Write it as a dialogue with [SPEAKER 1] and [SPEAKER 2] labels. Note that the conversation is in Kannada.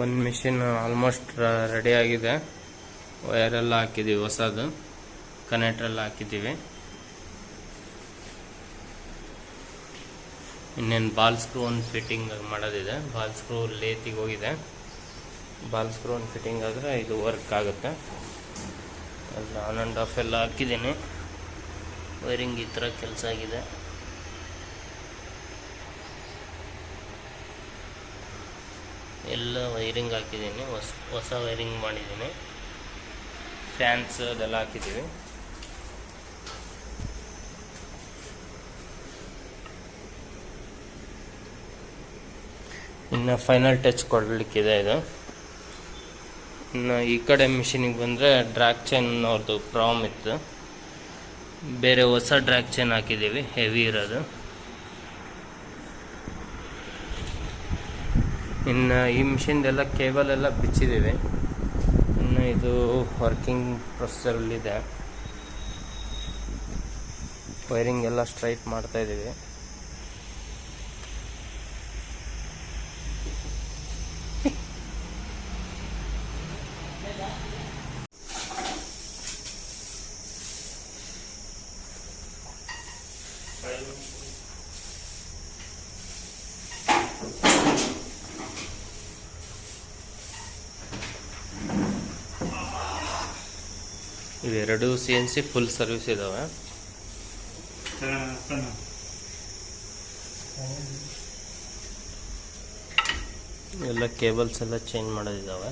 [SPEAKER 1] ಒಂದು ಮಿಷಿನ್ ಆಲ್ಮೋಸ್ಟ್ ರೆಡಿ ಆಗಿದೆ. ವೈರೆಲ್ಲ ಹಾಕಿದ್ದೀವಿ, ಹೊಸದು ಕನೆಕ್ಟರ್ ಎಲ್ಲ ಹಾಕಿದ್ದೀವಿ. ಇನ್ನೇನು ಬಾಲ್ ಸ್ಕ್ರೂ ಒಂದು ಫಿಟ್ಟಿಂಗ್ ಮಾಡೋದಿದೆ. ಬಾಲ್ ಸ್ಕ್ರೂ ಲೇತಿಗೆ ಹೋಗಿದೆ. ಬಾಲ್ ಸ್ಕ್ರೂ ಒಂದು ಫಿಟ್ಟಿಂಗ್ ಆದರೆ ಇದು ವರ್ಕ್ ಆಗುತ್ತೆ. ಎಲ್ಲ ಆನ್ ಆ್ಯಂಡ್ ಆಫ್ ಎಲ್ಲ ಹಾಕಿದ್ದೀನಿ. ವೈರಿಂಗ್ ಈ ಥರ ಕೆಲಸ ಆಗಿದೆ. ಎಲ್ಲ ವೈರಿಂಗ್ ಹಾಕಿದ್ದೀನಿ, ಹೊಸ ವೈರಿಂಗ್ ಮಾಡಿದ್ದೀನಿ. ಫ್ಯಾನ್ಸ್ ಅದೆಲ್ಲ ಹಾಕಿದ್ದೀವಿ. ಇನ್ನು ಫೈನಲ್ ಟಚ್ ಕೊಡಲಿಕ್ಕಿದೆ ಇದು. ಇನ್ನು ಈ ಕಡೆ ಮಿಷಿನಿಗೆ ಬಂದರೆ ಡ್ರ್ಯಾಗ್ ಚೈನ್ ಅವ್ರದ್ದು ಪ್ರಾಬ್ಲಮ್ ಇತ್ತು. ಬೇರೆ ಹೊಸ ಡ್ರ್ಯಾಗ್ ಚೈನ್ ಹಾಕಿದ್ದೀವಿ, ಹೆವಿ ಇರೋದು. ಇನ್ನು ಈ ಮಿಷಿನ್ದೆಲ್ಲ ಕೇಬಲ್ ಎಲ್ಲ ಬಿಚ್ಚಿದ್ದೀವಿ. ಇನ್ನು ಇದು ವರ್ಕಿಂಗ್ ಪ್ರೊಸೆಸರಲ್ಲಿದೆ. ವೈರಿಂಗ್ ಎಲ್ಲ ಸ್ಟ್ರೈಟ್ ಮಾಡ್ತಾಯಿದ್ದೀವಿ. ಇವೆರಡು CNC ಫುಲ್ ಸರ್ವಿಸ್ ಇದ್ದಾವೆ. ಎಲ್ಲ ಕೇಬಲ್ಸ್ ಎಲ್ಲ ಚೇಂಜ್ ಮಾಡೋದಿದ್ದಾವೆ.